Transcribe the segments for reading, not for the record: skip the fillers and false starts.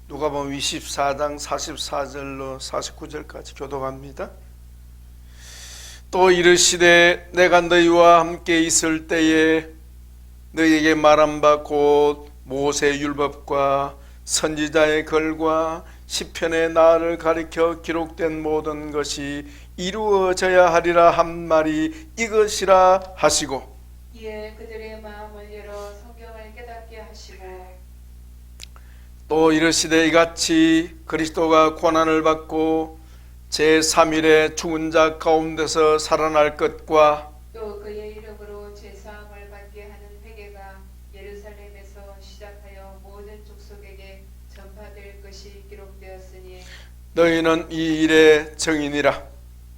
누가복음 24장 44절로 49절까지 교독합니다. 또 이르시되 내가 너희와 함께 있을 때에 너희에게 말한 바 곧 모세 율법과 선지자의 글과 시편의 나를 가리켜 기록된 모든 것이 이루어져야 하리라 한 말이 이것이라 하시고, 이에 그들의 마음을 열어 성경을 깨닫게 하시고, 또 이르시되 이같이 그리스도가 고난을 받고 제3일에 죽은 자 가운데서 살아날 것과 또 그의 이름으로 제사함을 받게 하는 회개가 예루살렘에서 시작하여 모든 족속에게 전파될 것이 기록되었으니, 너희는 이 일의 증인이라.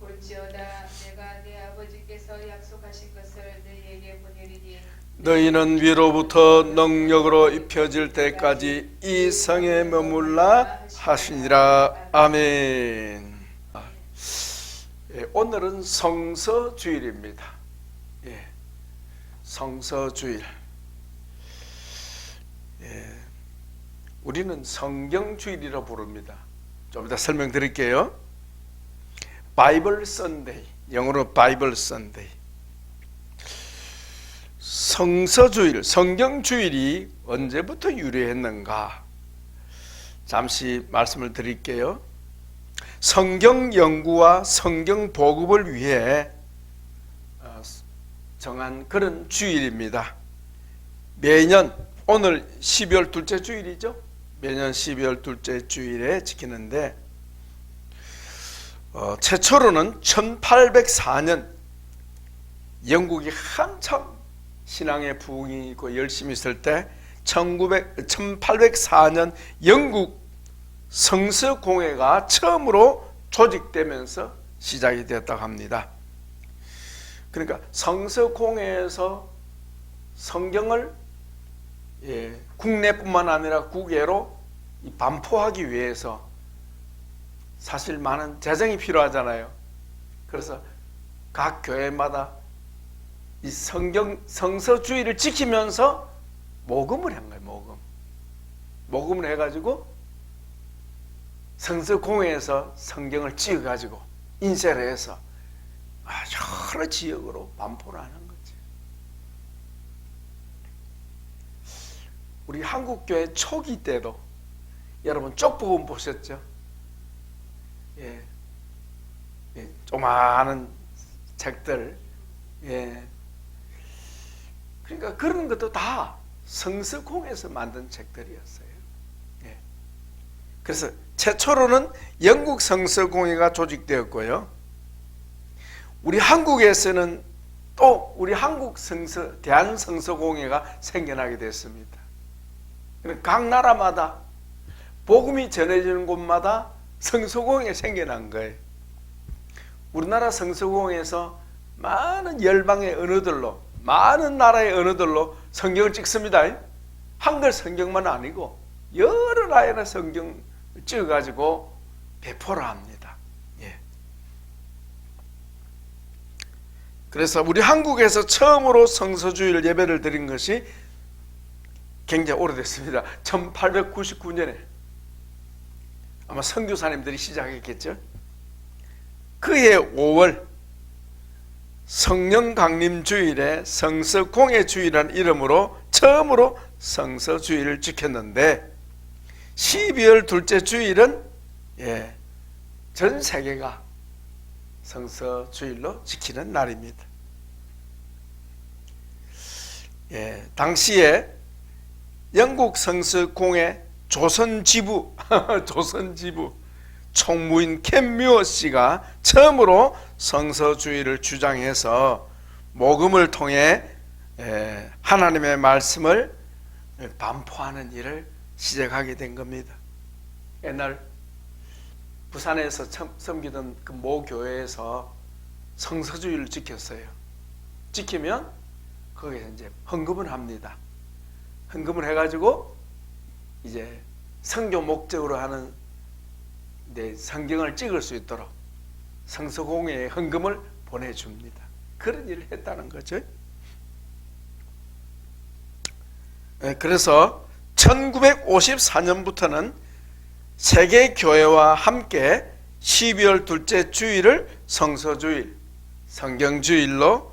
볼지어다 내가 내 아버지께서 약속하신 것을 너희에게 보내리니 너희는 위로부터 능력으로 입혀질 때까지 이 성에 머물라 하시니라. 아멘. 오늘은 성서주일입니다. 성서주일. 우리는 성경주일이라 부릅니다. 좀 이따 설명드릴게요. 바이블 선데이, 영어로 바이블 선데이. 성서주일, 성경주일이 언제부터 유래했는가? 잠시 말씀을 드릴게요. 성경 연구와 성경 보급을 위해 정한 그런 주일입니다. 매년 오늘 12월 둘째 주일이죠. 매년 12월 둘째 주일에 지키는데 최초로는 1804년 영국이 한참 신앙의 부흥이 있고 열심히 있을 때 1804년 영국 성서공회가 처음으로 조직되면서 시작이 되었다고 합니다. 그러니까 성서공회에서 성경을 국내뿐만 아니라 국외로 반포하기 위해서 사실 많은 재정이 필요하잖아요. 그래서 각 교회마다 이 성서주의를 지키면서 모금을 한 거예요. 모금을 해가지고 성서공회에서 성경을 찍어가지고 인쇄를 해서 여러 지역으로 반포를 하는 거지. 우리 한국교회 초기 때도 여러분 쪽복음 보셨죠? 조그마한 책들. 그러니까 그런 것도 다 성서공회에서 만든 책들이었어요. 그래서 최초로는 영국 성서공회가 조직되었고요. 우리 한국에서는 또 우리 한국 대한성서공회가 생겨나게 됐습니다. 각 나라마다 복음이 전해지는 곳마다 성서공회가 생겨난 거예요. 우리나라 성서공회에서 많은 열방의 언어들로, 많은 나라의 언어들로 성경을 찍습니다. 한글 성경만 아니고 여러 나라의 성경 찍어가지고 배포를 합니다. 그래서 우리 한국에서 처음으로 성서주일 예배를 드린 것이 굉장히 오래됐습니다. 1899년에 아마 선교사님들이 시작했겠죠. 그해 5월 성령강림주일에 성서공예주일이라는 이름으로 처음으로 성서주일을 지켰는데 12월 둘째 주일은 전 세계가 성서주일로 지키는 날입니다. 당시에 영국 성서공회 조선지부 총무인 켄 씨가 처음으로 성서주일을 주장해서 모금을 통해 하나님의 말씀을 반포하는 일을 시작하게 된 겁니다. 옛날 부산에서 섬기던 그 모 교회에서 성서주일을 지켰어요. 지키면 거기서 이제 헌금을 합니다. 헌금을 해가지고 이제 선교 목적으로 하는 성경을 찍을 수 있도록 성서공회에 헌금을 보내줍니다. 그런 일을 했다는 거죠. 그래서 1954년부터는 세계 교회와 함께 12월 둘째 주일을 성서주일, 성경주일로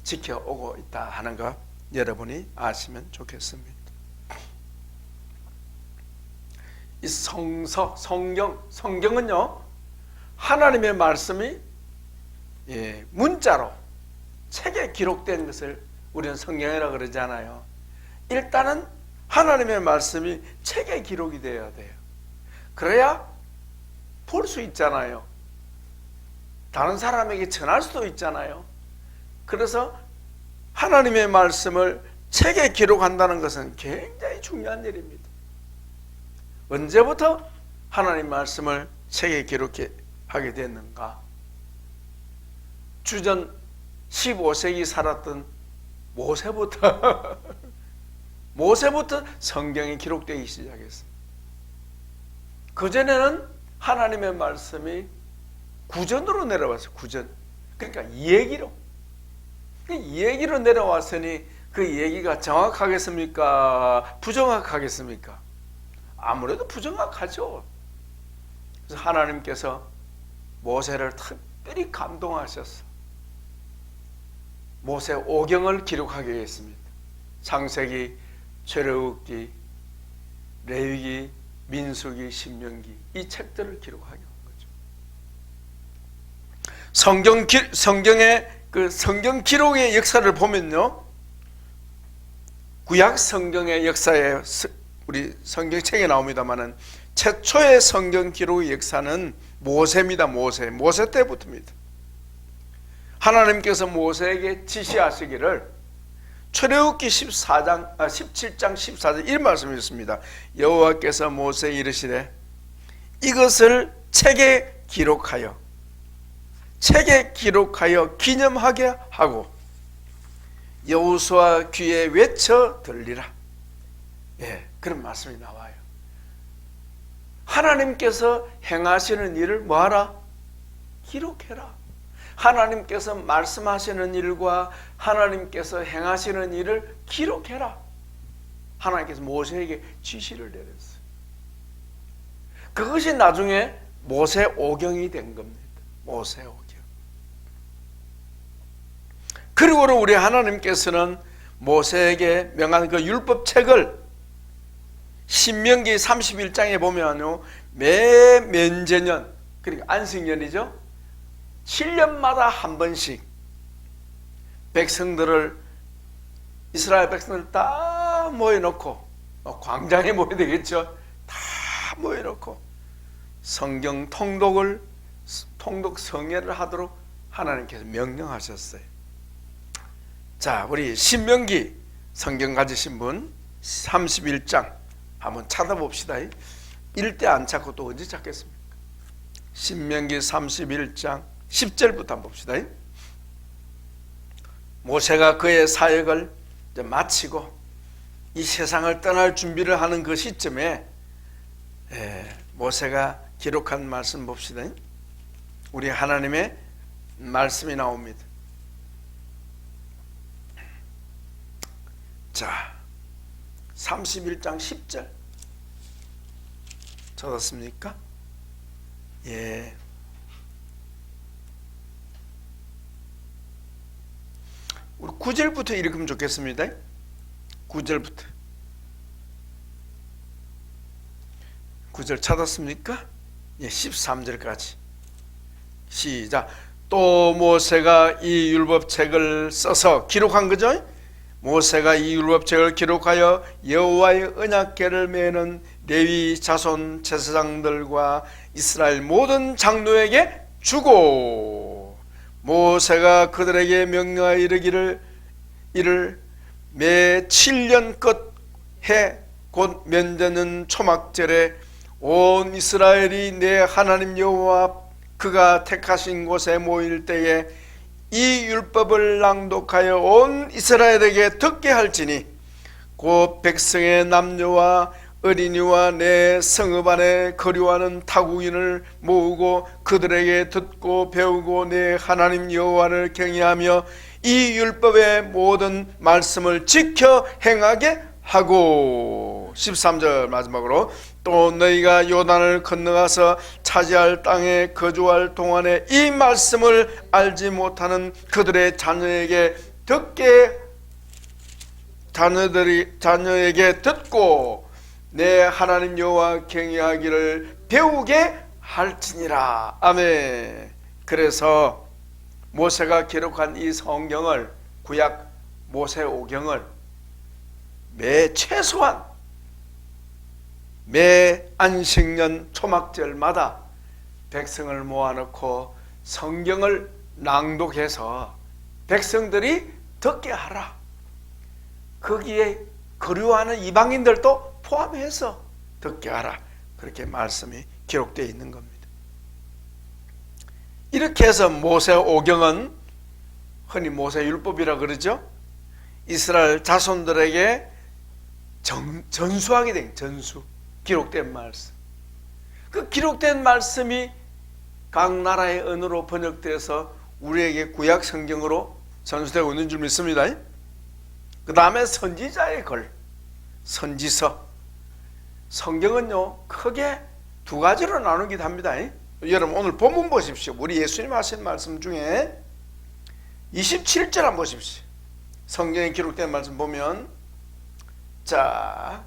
지켜오고 있다 하는 것 여러분이 아시면 좋겠습니다. 이 성경은요, 하나님의 말씀이 문자로 책에 기록된 것을 우리는 성경이라고 그러잖아요. 일단은 하나님의 말씀이 책에 기록이 되어야 돼요. 그래야 볼 수 있잖아요. 다른 사람에게 전할 수도 있잖아요. 그래서 하나님의 말씀을 책에 기록한다는 것은 굉장히 중요한 일입니다. 언제부터 하나님 말씀을 책에 기록하게 됐는가? 주전 15세기 살았던 모세부터 성경이 기록되기 시작했어요. 그전에는 하나님의 말씀이 구전으로 내려왔어요. 구전. 그러니까 이 얘기로 내려왔으니 그 얘기가 정확하겠습니까? 부정확하겠습니까? 아무래도 부정확하죠. 그래서 하나님께서 모세를 특별히 감동하셨어. 모세 오경을 기록하게 했습니다. 창세기, 출애굽기, 레위기, 민수기, 신명기, 이 책들을 기록하게 한 거죠. 성경의 그 성경 기록의 역사를 보면요, 구약 성경의 역사에 우리 성경책에 나옵니다만은 최초의 성경 기록의 역사는 모세입니다. 모세 때부터입니다. 하나님께서 모세에게 지시하시기를 출애굽기 17장 14절 이 말씀이 있습니다. 여호와께서 모세에 이르시되 이것을 책에 기록하여 기념하게 하고 여호수아 귀에 외쳐 들리라. 그런 말씀이 나와요. 하나님께서 행하시는 일을 뭐하라? 기록해라. 하나님께서 말씀하시는 일과 하나님께서 행하시는 일을 기록해라. 하나님께서 모세에게 지시를 내렸어요. 그것이 나중에 모세 오경이 된 겁니다. 모세 오경. 그리고 우리 하나님께서는 모세에게 명한 그 율법책을 신명기 31장에 보면요, 매 면제년, 그러니까 안식년이죠, 7년마다 한 번씩 이스라엘 백성들을 다 모여놓고, 광장에 모여야 되겠죠, 다 모여놓고 성경 통독 성회를 하도록 하나님께서 명령하셨어요. 자, 우리 신명기 성경 가지신 분 31장 한번 찾아봅시다. 이때 안 찾고 또 언제 찾겠습니까? 신명기 31장 10절부터 한번 봅시다. 모세가 그의 사역을 이제 마치고 이 세상을 떠날 준비를 하는 그 시점에 모세가 기록한 말씀 봅시다. 우리 하나님의 말씀이 나옵니다. 자, 31장 10절 찾았습니까? 예. 우리 9절부터 읽으면 좋겠습니다. 9절부터. 9절 찾았습니까? 예, 13절까지. 시작. 또 모세가 이 율법책을 써서 기록한 거죠. 모세가 이 율법책을 기록하여 여호와의 언약궤를 메는 레위 자손 제사장들과 이스라엘 모든 장로에게 주고, 모세가 그들에게 명령하여 이르기를 이를 매 7년 끝해 곧 면제는 초막절에 온 이스라엘이 내 하나님 여호와 그가 택하신 곳에 모일 때에 이 율법을 낭독하여 온 이스라엘에게 듣게 할지니 곧 백성의 남녀와 어린이와 내 성읍 안에 거류하는 타국인을 모으고 그들에게 듣고 배우고 내 하나님 여호와를 경외하며 이 율법의 모든 말씀을 지켜 행하게 하고, 13절 마지막으로 또 너희가 요단을 건너가서 차지할 땅에 거주할 동안에 이 말씀을 알지 못하는 그들의 자녀에게 듣고 내 하나님 여호와 경외하기를 배우게 할지니라. 아멘. 그래서 모세가 기록한 이 성경을, 구약 모세오경을 최소한 매 안식년 초막절마다 백성을 모아놓고 성경을 낭독해서 백성들이 듣게 하라. 거기에 거류하는 이방인들도 포함해서 듣게 하라. 그렇게 말씀이 기록되어 있는 겁니다. 이렇게 해서 모세오경은 흔히 모세율법이라 그러죠. 이스라엘 자손들에게 전수하게 된 기록된 말씀. 그 기록된 말씀이 각 나라의 언어로 번역돼서 우리에게 구약 성경으로 전수되고 있는 줄 믿습니다. 그 다음에 선지자의 글, 선지서. 성경은요 크게 두 가지로 나누기도 합니다. 여러분 오늘 본문 보십시오. 우리 예수님 하신 말씀 중에 27절 한번 보십시오. 성경에 기록된 말씀 보면, 자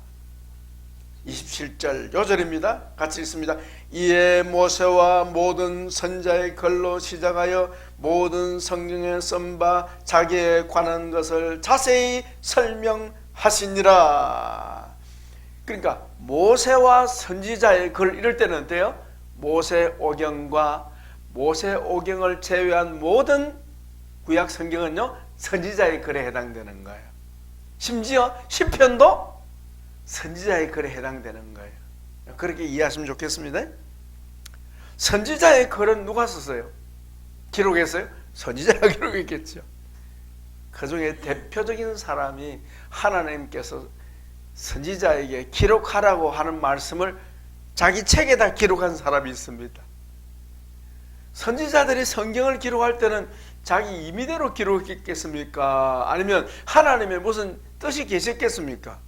27절 요절입니다. 같이 읽습니다. 이에 모세와 모든 선지자의 글로 시작하여 모든 성경에 쓴 바 자기에 관한 것을 자세히 설명하시니라. 그러니까 모세와 선지자의 글, 이럴 때는 어때요? 모세오경과 모세오경을 제외한 모든 구약 성경은요 선지자의 글에 해당되는 거예요. 심지어 시편도 선지자의 글에 해당되는 거예요. 그렇게 이해하시면 좋겠습니다. 선지자의 글은 누가 썼어요? 기록했어요? 선지자가 기록했겠죠. 그 중에 대표적인 사람이 하나님께서 선지자에게 기록하라고 하는 말씀을 자기 책에다 기록한 사람이 있습니다. 선지자들이 성경을 기록할 때는 자기 임의대로 기록했겠습니까? 아니면 하나님의 무슨 뜻이 계셨겠습니까?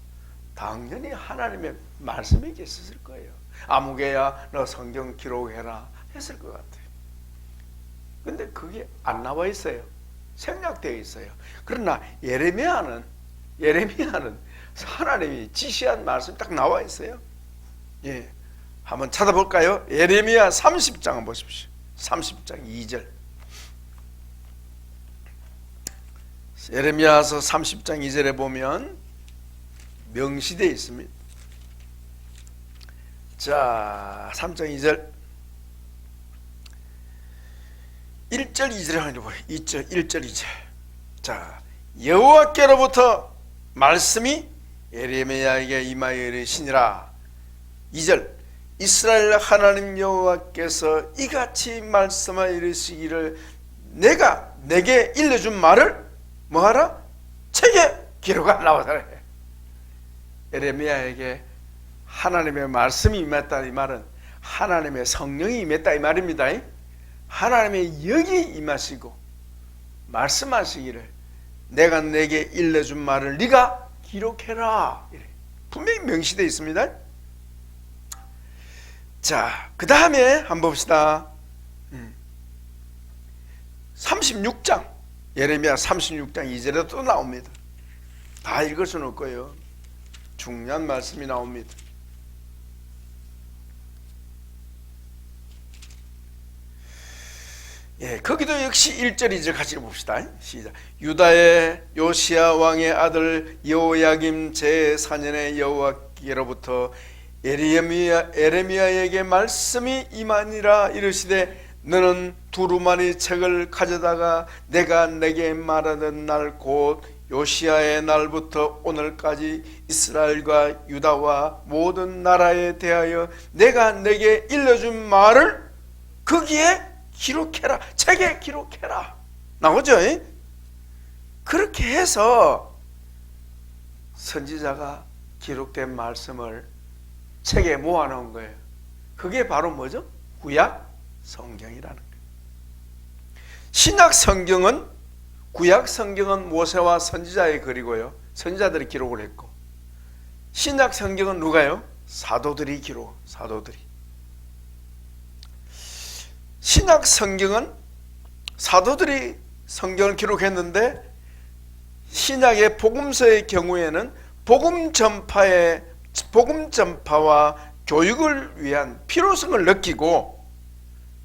당연히 하나님의 말씀이 계셨을 거예요. 아무개야 너 성경 기록해라 했을 것 같아요. 근데 그게 안 나와 있어요. 생략되어 있어요. 그러나 예레미야는 하나님이 지시한 말씀이 딱 나와 있어요. 예, 한번 찾아볼까요? 예레미야 30장 한번 보십시오. 30장 2절. 예레미야서 30장 2절에 보면 명시되어 있습니다. 자, 3장 2절 1절 2절에 한번 보세요. 1절 2절. 자, 여호와께로부터 말씀이 예레미야에게 임하여 이르시니라. 2절 이스라엘 하나님 여호와께서 이같이 말씀하여 이르시기를 내가 내게 일러준 말을 뭐하라? 책에 기록하라고. 예레미야에게 하나님의 말씀이 임했다 이 말은 하나님의 성령이 임했다 이 말입니다. 하나님의 영이 임하시고 말씀하시기를 내가 내게 일러준 말을 네가 기록해라. 분명히 명시되어 있습니다. 자, 그 다음에 한번 봅시다. 36장 예레미야 36장 2절에도 또 나옵니다. 다 읽을 수는 없고요. 중요한 말씀이 나옵니다. 예, 거기도 역시 1절 2절 같이 봅시다. 시작. 유다의 요시야 왕의 아들 여호야김 제4년에 여호와께로부터 예레미야에게 말씀이 임하니라. 이르시되 너는 두루마리 책을 가져다가 내가 내게 말하던 날 곧 요시야의 날부터 오늘까지 이스라엘과 유다와 모든 나라에 대하여 내가 내게 일러준 말을 거기에 기록해라. 책에 기록해라. 나오죠? 그렇게 해서 선지자가 기록된 말씀을 책에 모아놓은 거예요. 그게 바로 뭐죠? 구약 성경이라는 거예요. 신약 성경은 구약 성경은 모세와 선지자의 글이고요. 선지자들이 기록을 했고 신약 성경은 누가요? 사도들이 기록, 사도들이. 신약 성경은 사도들이 성경을 기록했는데 신약의 복음서의 경우에는 복음 전파와 교육을 위한 필요성을 느끼고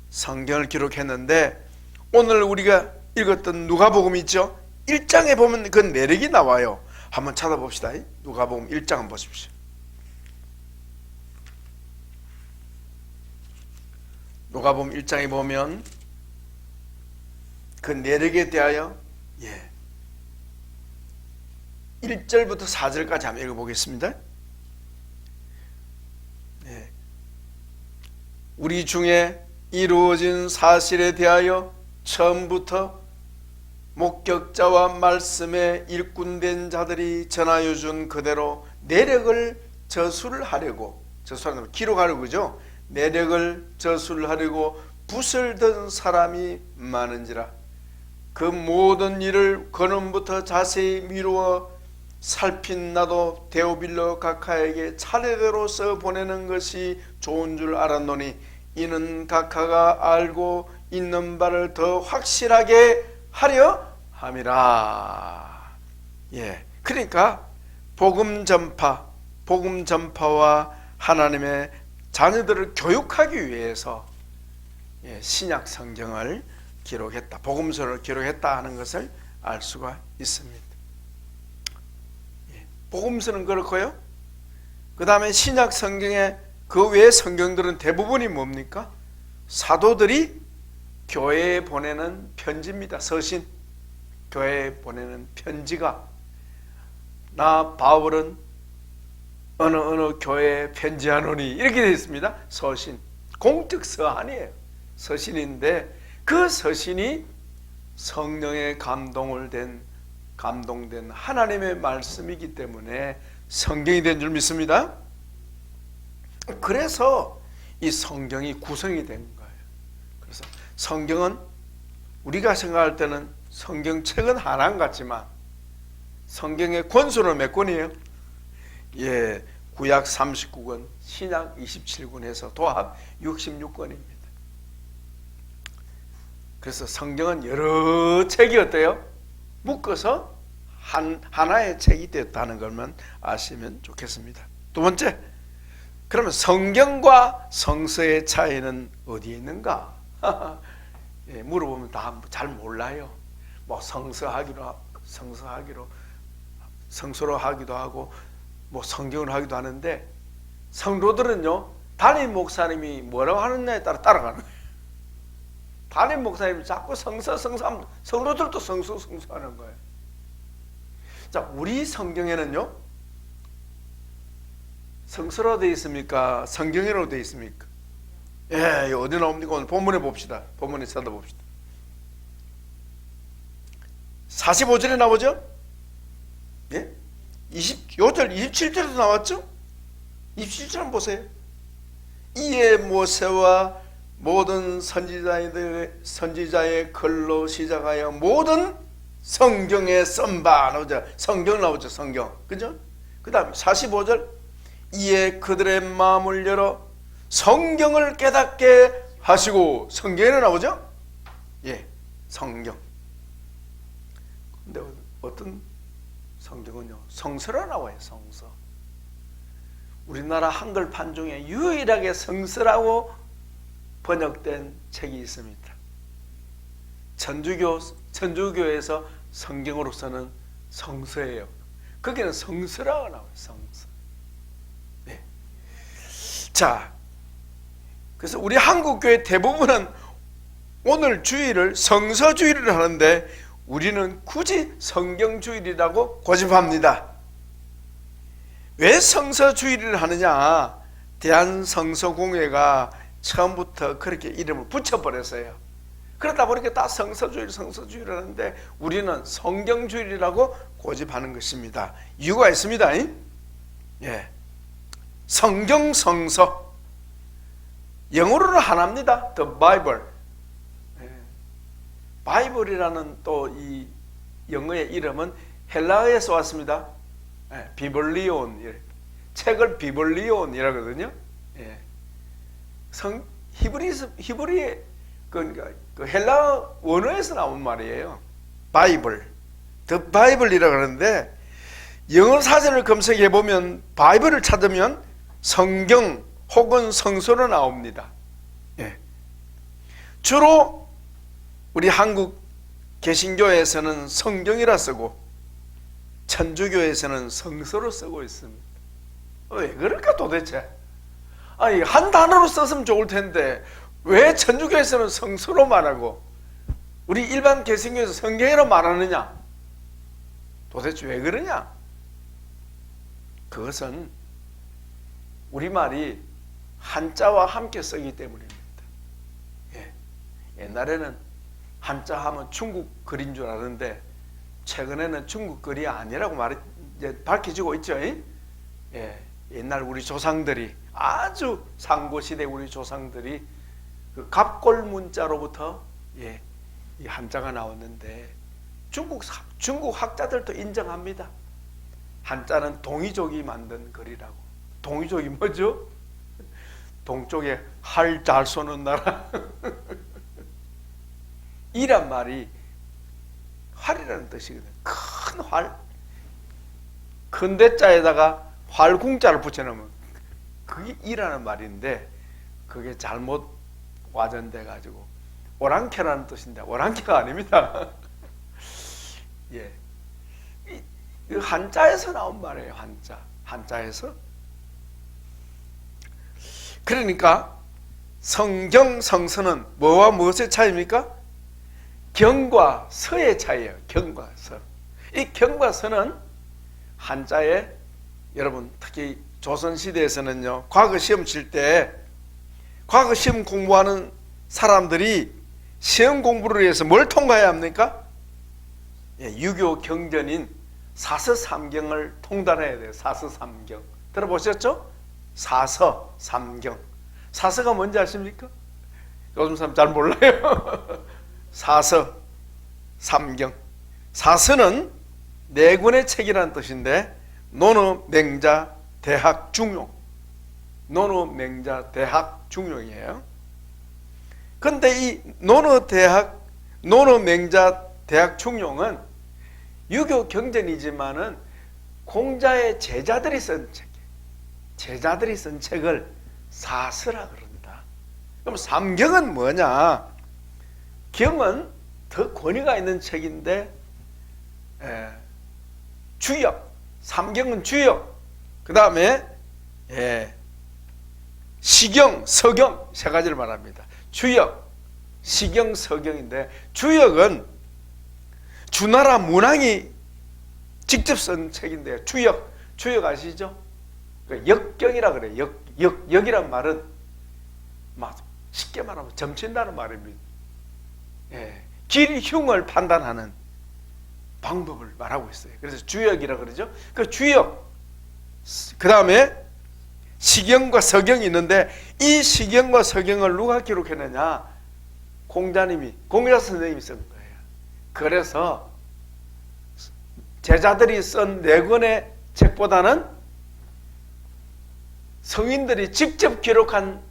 성경을 기록했는데 오늘 우리가 읽었던 누가복음 있죠? 1장에 보면 그 내력이 나와요. 한번 찾아봅시다. 누가복음 1장 한번 보십시오. 누가복음 1장에 보면 그 내력에 대하여 1절부터 4절까지 한번 읽어보겠습니다. 우리 중에 이루어진 사실에 대하여 처음부터 목격자와 말씀에 일꾼된 자들이 전하여 준 그대로 내력을 저술을 하려고, 저술하는 기록하려고 그죠? 내력을 저술을 하려고 붓을 든 사람이 많은지라 그 모든 일을 근원부터 자세히 미루어 살핀 나도 데오빌로 각하에게 차례대로 써 보내는 것이 좋은 줄 알았노니 이는 각하가 알고 있는 바를 더 확실하게 하려 함이라. 그러니까 복음 전파와 하나님의 자녀들을 교육하기 위해서 신약 성경을 기록했다, 복음서를 기록했다 하는 것을 알 수가 있습니다. 복음서는 그렇고요. 그 다음에 신약 성경의 그 외의 성경들은 대부분이 뭡니까? 사도들이 교회에 보내는 편지입니다. 서신, 교회에 보내는 편지가 나 바울은 어느 교회에 편지하노니 이렇게 되어 있습니다. 서신, 공적 서한이에요. 서신인데 그 서신이 성령의 감동된 하나님의 말씀이기 때문에 성경이 된 줄 믿습니다. 그래서 이 성경이 구성이 된 거예요. 그래서 성경은 우리가 생각할 때는 성경책은 하나 같지만 성경의 권수는 몇 권이에요? 구약 39권, 신약 27권 해서 도합 66권입니다. 그래서 성경은 여러 책이 어때요? 묶어서 하나의 책이 됐다는 것만 아시면 좋겠습니다. 두 번째, 그러면 성경과 성서의 차이는 어디에 있는가? 물어보면 다 잘 몰라요. 뭐 성서로 하기도 하고 뭐 성경으로 하기도 하는데 성도들은요 담임 목사님이 뭐라고 하느냐에 따라 따라가는 거예요. 담임 목사님이 자꾸 성서하면 성도들도 성서하는 거예요. 자, 우리 성경에는요 성서로 되어 있습니까? 성경으로 되어 있습니까? 어디 나옵니까? 오늘 본문에 봅시다. 본문에 찾아봅시다. 45절에 나오죠? 25절, 27절에도 나왔죠? 27절 한번 보세요. 이에 모세와 모든 선지자의 글로 시작하여 모든 성경에 쓴 바 나오죠. 성경 나오죠. 성경. 그죠? 그 다음 45절 이에 그들의 마음을 열어 성경을 깨닫게 하시고 성경에는 나오죠? 성경. 근데 어떤 성경은요 성서로 나와요. 성서. 우리나라 한글판 중에 유일하게 성서라고 번역된 책이 있습니다. 천주교에서 성경으로서는 성서예요. 거기는 성서라고 나와요. 성서. 자, 그래서 우리 한국교회 대부분은 오늘 주일을 성서주일을 하는데 우리는 굳이 성경주일이라고 고집합니다. 왜 성서주일을 하느냐? 대한성서공회가 처음부터 그렇게 이름을 붙여버렸어요. 그러다 보니까 다 성서주일 하는데 우리는 성경주일이라고 고집하는 것입니다. 이유가 있습니다. 성경, 성서, 영어로는 하나입니다. The Bible. 바이블이라는 또 이 영어의 이름은 헬라어에서 왔습니다. 비블리온. 책을 비블리온이라거든요. 예. 히브리의 그 헬라 원어에서 나온 말이에요. 바이블, 더 바이블이라 그러는데 영어 사전을 검색해 보면 바이블을 찾으면 성경 혹은 성서로 나옵니다. 예. 주로 우리 한국 개신교에서는 성경이라 쓰고 천주교에서는 성서로 쓰고 있습니다. 왜 그럴까 도대체? 아니 한 단어로 썼으면 좋을 텐데 왜 천주교에서는 성서로 말하고 우리 일반 개신교에서 성경으로 말하느냐? 도대체 왜 그러냐? 그것은 우리말이 한자와 함께 쓰기 때문입니다. 예. 옛날에는 한자 하면 중국 글인 줄 아는데 최근에는 중국 글이 아니라고 이제 밝혀지고 있죠. 예. 옛날 우리 조상들이 아주 상고시대 우리 조상들이 그 갑골 문자로부터 예, 이 한자가 나왔는데 중국 학자들도 인정합니다. 한자는 동이족이 만든 글이라고. 동이족이 뭐죠? 동쪽에 활 잘 쏘는 나라. 이란 말이 활이라는 뜻이거든. 큰 활. 큰 대자에다가 활궁자를 붙여놓으면 그게 이라는 말인데 그게 잘못 와전돼 가지고 오랑캐라는 뜻인데 오랑캐가 아닙니다. 예. 이 한자에서 나온 말이에요. 한자에서. 그러니까 성경, 성서는 뭐와 무엇의 차이입니까? 경과 서의 차이예요. 경과 서. 이 경과 서는 한자에 여러분 특히 조선시대에서는요 과거 시험 칠 때 과거 시험 공부하는 사람들이 시험 공부를 위해서 뭘 통과해야 합니까? 예, 유교 경전인 사서삼경을 통달해야 돼요. 사서삼경 들어보셨죠? 사서삼경. 사서가 뭔지 아십니까? 요즘 사람 잘 몰라요. 사서삼경. 사서는 네 권의 책이라는 뜻인데 논어, 맹자, 대학, 중용. 논어, 맹자, 대학, 중용이에요. 근데 이 논어, 맹자, 대학, 중용은 유교 경전이지만은 공자의 제자들이 쓴 책이에요. 제자들이 쓴 책을 사서라 그런다. 그럼 삼경은 뭐냐? 경은 더 권위가 있는 책인데 주역, 삼경은 주역, 그 다음에 시경, 서경 세 가지를 말합니다. 주역, 시경, 서경인데 주역은 주나라 문왕이 직접 쓴 책인데 주역 아시죠? 역경이라 그래요. 역이란 말은 쉽게 말하면 점친다는 말입니다. 예, 길흉을 판단하는 방법을 말하고 있어요. 그래서 주역이라 그러죠. 그 주역, 그 다음에 시경과 서경이 있는데 이 시경과 서경을 누가 기록했느냐? 공자 선생님이 쓴 거예요. 그래서 제자들이 쓴 네 권의 책보다는 성인들이 직접 기록한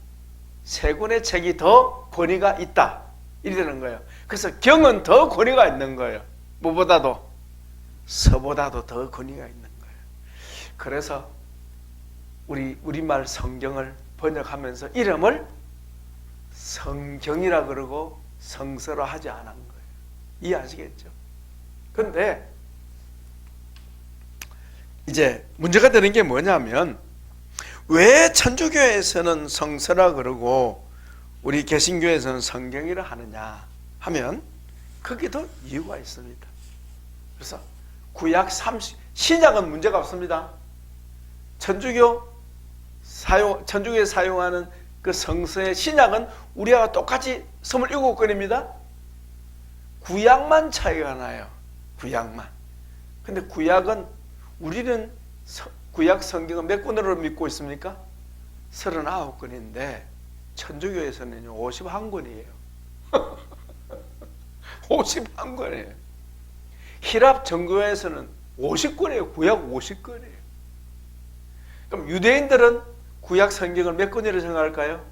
세 권의 책이 더 권위가 있다. 이러는 거예요. 그래서 경은 더 권위가 있는 거예요. 무보다도 서보다도 더 권위가 있는 거예요. 그래서 우리말 성경을 번역하면서 이름을 성경이라 그러고 성서로 하지 않은 거예요. 이해하시겠죠? 근데 이제 문제가 되는 게 뭐냐면 왜 천주교에서는 성서라 그러고 우리 개신교에서는 성경이라 하느냐 하면 거기도 이유가 있습니다. 그래서 구약 신약은 문제가 없습니다. 천주교에 사용하는 그 성서의 신약은 우리와 똑같이 27권입니다. 구약만 차이가 나요. 구약만. 근데 구약은 우리는 구약 성경은 몇 권으로 믿고 있습니까? 39권인데 천주교에서는요 51권이에요. 51권이에요. 히랍 정교에서는 50권이에요. 구약 50권이에요. 그럼 유대인들은 구약 성경을 몇 권이라고 생각할까요?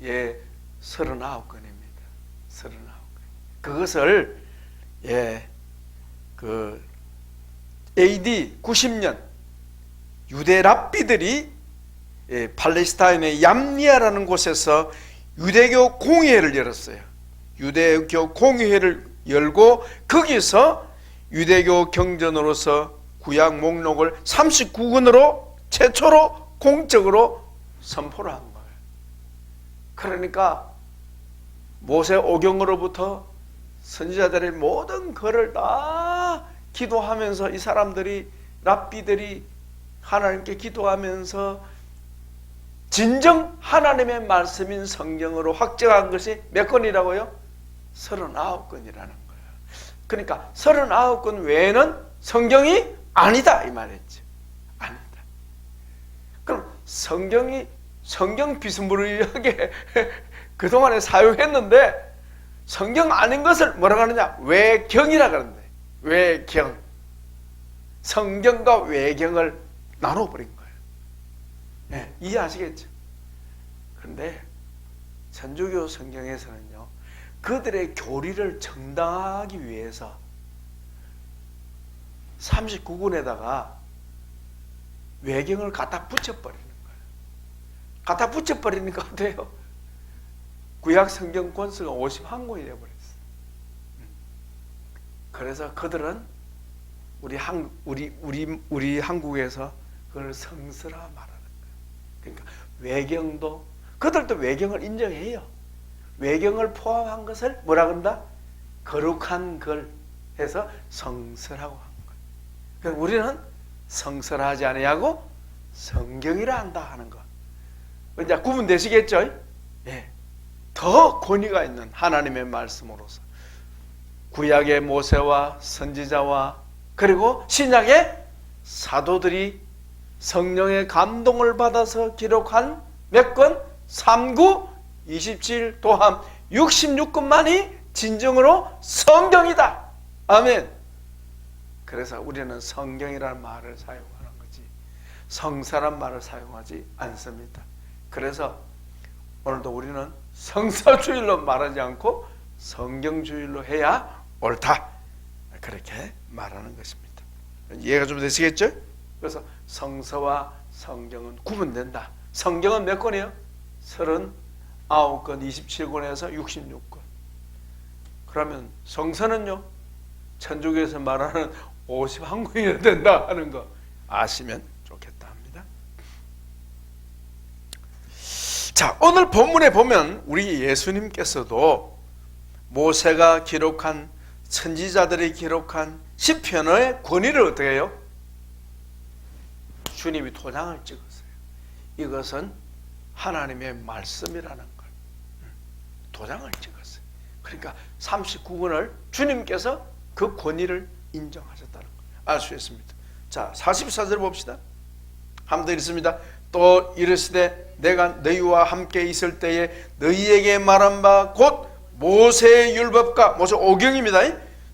예, 39권입니다. 39권. 그것을 그 AD 90년 유대 랍비들이 팔레스타인의 얌니아라는 곳에서 유대교 공회를 열었어요. 유대교 공회를 열고 거기서 유대교 경전으로서 구약 목록을 39권으로 최초로 공적으로 선포를 한 거예요. 그러니까 모세 오경으로부터 선지자들의 모든 글을 다 기도하면서 이 사람들이 랍비들이 하나님께 기도하면서 진정 하나님의 말씀인 성경으로 확정한 것이 몇 권이라고요? 39권이라는 거예요. 그러니까 39권 외에는 성경이 아니다 이 말이죠. 아니다. 그럼 성경 비스무리하게 그동안에 사용했는데 성경 아닌 것을 뭐라고 하느냐? 외경이라 그러는데 외경. 성경과 외경을 나눠버린 거예요. 네, 이해하시겠죠? 그런데 천주교 성경에서는요, 그들의 교리를 정당하기 위해서 39권에다가 외경을 갖다 붙여버리는 거예요. 갖다 붙여버리니까 어때요? 구약 성경 권수가 51권이 되어버렸어요. 그래서 그들은 우리 한국에서 그걸 성서라 말하는 거예요. 그러니까 외경도 그들도 외경을 인정해요. 외경을 포함한 것을 뭐라 그런다? 거룩한 글 해서 성서라고 한 거예요. 그러니까 우리는 성서라 하지 아니하고 성경이라 한다 하는 거. 이제 구분되시겠죠? 예. 더 권위가 있는 하나님의 말씀으로서 구약의 모세와 선지자와 그리고 신약의 사도들이 성령의 감동을 받아서 기록한 몇 권? 39, 27, 도함 66권만이 진정으로 성경이다. 아멘. 그래서 우리는 성경이라는 말을 사용하는 거지 성사란 말을 사용하지 않습니다. 그래서 오늘도 우리는 성사주일로 말하지 않고 성경주일로 해야 옳다. 그렇게 말하는 것입니다. 이해가 좀 되시겠죠? 그래서 성서와 성경은 구분된다. 성경은 몇 권이에요? 39권, 27권에서 66권. 그러면 성서는요? 천주교에서 말하는 51권이나 된다 하는 거 아시면 좋겠다 합니다. 자, 오늘 본문에 보면 우리 예수님께서도 모세가 기록한 선지자들이 기록한 시편의 권위를 어떻게 해요? 주님이 도장을 찍었어요. 이것은 하나님의 말씀이라는 걸 도장을 찍었어요. 그러니까 39권을 주님께서 그 권위를 인정하셨다는 걸 알 수 있습니다. 자, 44절 봅시다. 한 번 더 읽습니다. 또 이르시되 내가 너희와 함께 있을 때에 너희에게 말한 바 곧 모세의 율법과 모세 오경입니다.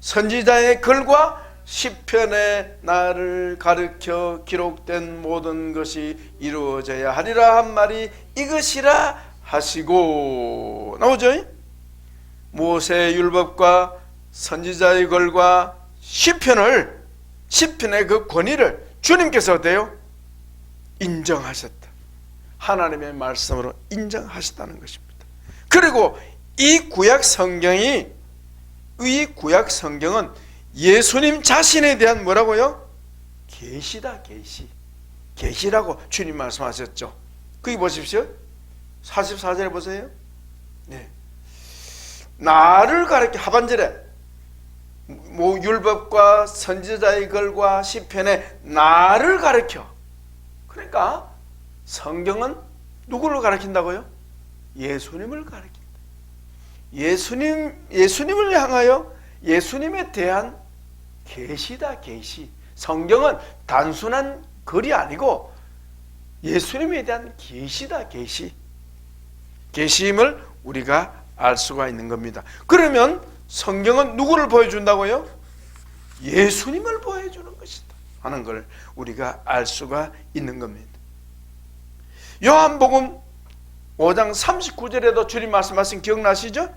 선지자의 글과 시편의 나를 가르쳐 기록된 모든 것이 이루어져야 하리라 한 말이 이것이라 하시고 나오죠? 모세의 율법과 선지자의 글과 시편의 그 권위를 주님께서 어때요? 인정하셨다. 하나님의 말씀으로 인정하셨다는 것입니다. 그리고 이 구약 성경은 예수님 자신에 대한 뭐라고요? 계시다, 계시. 계시라고 주님 말씀하셨죠. 거기 보십시오. 44절에 보세요. 네. 나를 가르쳐 하반절에 율법과 선지자의 글과 시편에 나를 가르쳐. 그러니까 성경은 누구를 가르친다고요? 예수님을 가르친다. 예수님을 향하여 예수님에 대한 계시다, 계시. 성경은 단순한 글이 아니고 예수님에 대한 계시다, 계시. 계시임을 우리가 알 수가 있는 겁니다. 그러면 성경은 누구를 보여준다고요? 예수님을 보여주는 것이다 하는 걸 우리가 알 수가 있는 겁니다. 요한복음 5장 39절에도 주님 말씀하신 기억나시죠?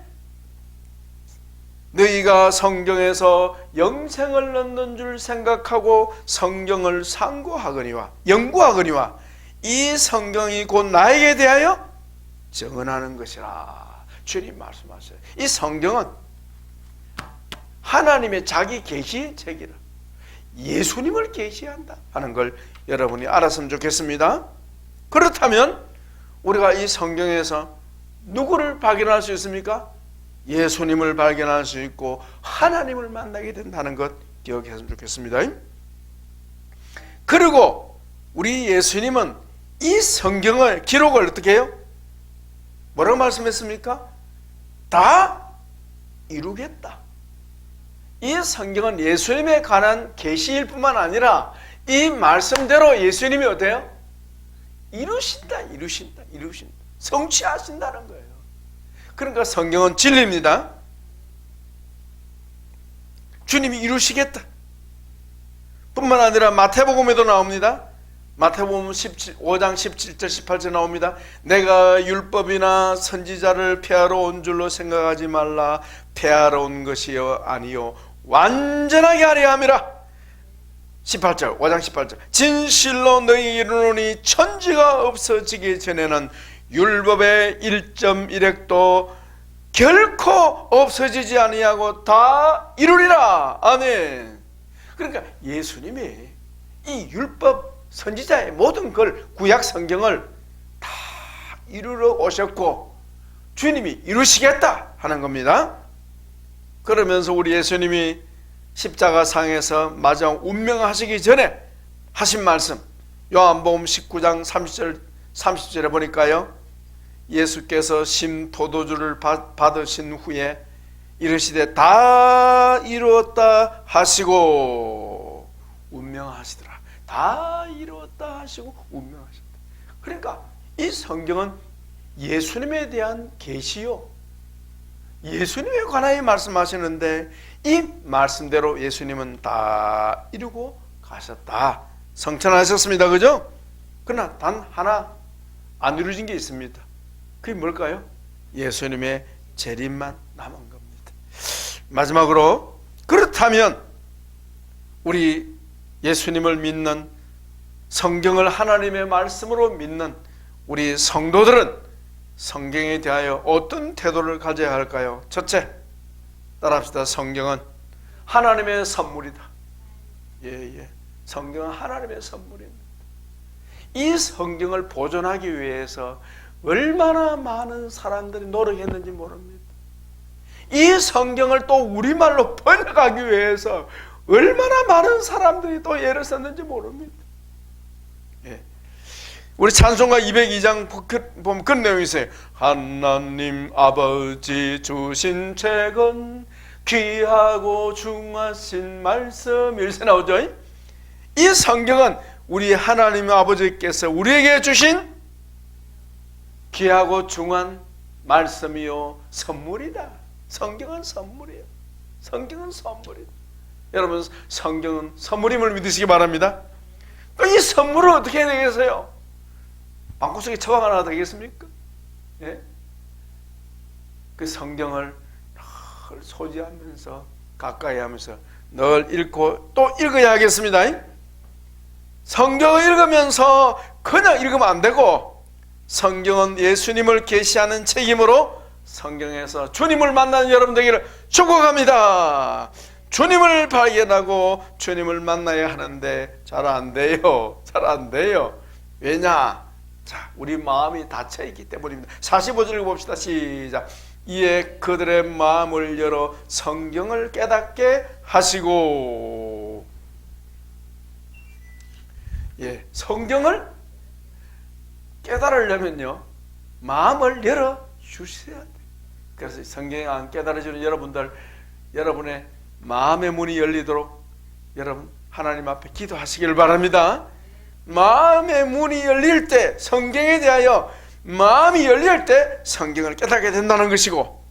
너희가 성경에서 영생을 얻는 줄 생각하고 성경을 상고하거니와 연구하거니와 이 성경이 곧 나에게 대하여 증언하는 것이라. 주님 말씀하셔요. 이 성경은 하나님의 자기 계시의 책이라. 예수님을 계시한다 하는 걸 여러분이 알았으면 좋겠습니다. 그렇다면 우리가 이 성경에서 누구를 발견할 수 있습니까? 예수님을 발견할 수 있고 하나님을 만나게 된다는 것 기억했으면 좋겠습니다. 그리고 우리 예수님은 이 성경을 기록을 어떻게 해요? 뭐라고 말씀했습니까? 다 이루겠다. 이 성경은 예수님에 관한 계시일 뿐만 아니라 이 말씀대로 예수님이 어때요? 이루신다. 성취하신다는 거예요. 그러니까 성경은 진리입니다. 주님이 이루시겠다 뿐만 아니라 마태복음에도 나옵니다. 마태복음 5장 17절 18절 나옵니다. 내가 율법이나 선지자를 폐하러 온 줄로 생각하지 말라. 폐하러 온 것이 아니요 완전하게 하려 함이라. 18절 5장 18절 진실로 너희 이르노니 천지가 없어지기 전에는 율법의 1.1획도 결코 없어지지 아니하고 다 이루리라. 아멘. 그러니까 예수님이 이 율법 선지자의 모든 걸 구약 성경을 다 이루러 오셨고 주님이 이루시겠다 하는 겁니다. 그러면서 우리 예수님이 십자가상에서 마지막 운명하시기 전에 하신 말씀 요한복음 19장 30절에 보니까요, 예수께서 심포도주를 받으신 후에 이르시되 다 이루었다 하시고 운명하시더라. 다 이루었다 하시고 운명하셨다. 그러니까 이 성경은 예수님에 대한 계시요, 예수님에 관하여 말씀하시는데 이 말씀대로 예수님은 다 이루고 가셨다. 성천하셨습니다. 그죠? 그러나 단 하나 안 이루어진 게 있습니다. 그게 뭘까요? 예수님의 재림만 남은 겁니다. 마지막으로, 그렇다면 우리 예수님을 믿는, 성경을 하나님의 말씀으로 믿는 우리 성도들은 성경에 대하여 어떤 태도를 가져야 할까요? 첫째, 따라합시다. 성경은 하나님의 선물이다. 성경은 하나님의 선물입니다. 이 성경을 보존하기 위해서 얼마나 많은 사람들이 노력했는지 모릅니다. 이 성경을 또 우리말로 번역하기 위해서 얼마나 많은 사람들이 또 애를 썼는지 모릅니다. 우리 찬송가 202장 보면 그런 내용이 있어요. 하나님 아버지 주신 책은 귀하고 중하신 말씀, 이렇게 나오죠. 이 성경은 우리 하나님 아버지께서 우리에게 주신 귀하고 중한 말씀이요 선물이다. 성경은 선물이에요. 성경은 선물이다. 여러분, 성경은 선물임을 믿으시기 바랍니다. 이 선물을 어떻게 해야 되겠어요? 방구석에 처방 하나 되겠습니까? 그 성경을 늘 소지하면서 가까이 하면서 늘 읽고 또 읽어야 하겠습니다. 성경을 읽으면서 그냥 읽으면 안 되고, 성경은 예수님을 계시하는 책이므로 성경에서 주님을 만나는 여러분 되기를 축복합니다. 주님을 발견하고 주님을 만나야 하는데 잘 안 돼요. 잘 안 돼요. 왜냐? 자, 우리 마음이 닫혀있기 때문입니다. 45절 봅시다. 시작. 이에 그들의 마음을 열어 성경을 깨닫게 하시고, 성경을 깨달으려면요, 마음을 열어 주셔야 돼요. 그래서 성경이 안 깨달아지는 여러분들, 여러분의 마음의 문이 열리도록 여러분 하나님 앞에 기도하시길 바랍니다. 마음의 문이 열릴 때, 성경에 대하여 마음이 열릴 때 성경을 깨닫게 된다는 것이고,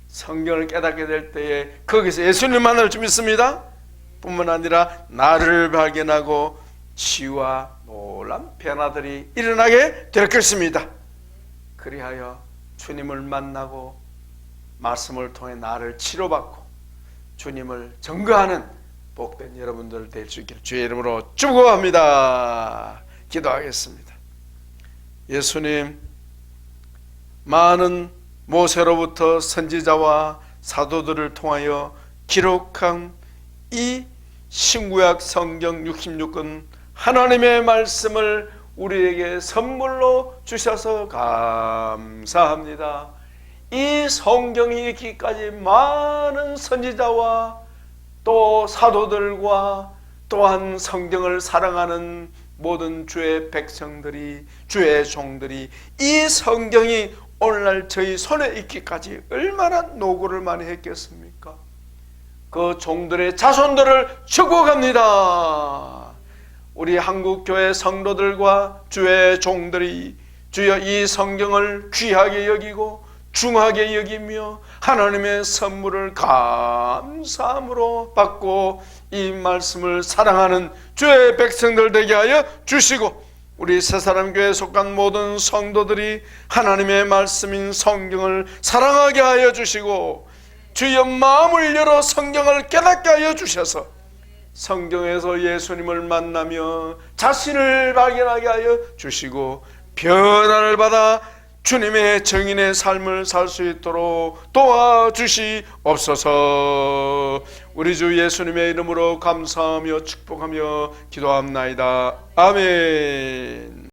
성경을 깨닫게 될 때에 거기서 예수님을 만날 줄 믿습니다. 뿐만 아니라 나를 발견하고 치유와 놀란 변화들이 일어나게 될 것입니다. 그리하여 주님을 만나고 말씀을 통해 나를 치료받고 주님을 증거하는 복된 여러분들 될 수 있기를 주의 이름으로 축복합니다. 기도하겠습니다. 예수님, 많은 모세로부터 선지자와 사도들을 통하여 기록한 이 신구약 성경 66권 하나님의 말씀을 우리에게 선물로 주셔서 감사합니다. 이 성경이 있기까지 많은 선지자와 또 사도들과 또한 성경을 사랑하는 모든 주의 백성들이, 주의 종들이 이 성경이 오늘날 저희 손에 있기까지 얼마나 노고를 많이 했겠습니까? 그 종들의 자손들을 축복합니다. 우리 한국교회 성도들과 주의 종들이 주여 이 성경을 귀하게 여기고 중하게 여기며 하나님의 선물을 감사함으로 받고 이 말씀을 사랑하는 주의 백성들 되게 하여 주시고, 우리 새사람교회에 속한 모든 성도들이 하나님의 말씀인 성경을 사랑하게 하여 주시고, 주여 마음을 열어 성경을 깨닫게 하여 주셔서 성경에서 예수님을 만나며 자신을 발견하게 하여 주시고 변화를 받아 주님의 증인의 삶을 살 수 있도록 도와주시옵소서. 우리 주 예수님의 이름으로 감사하며 축복하며 기도합나이다. 아멘.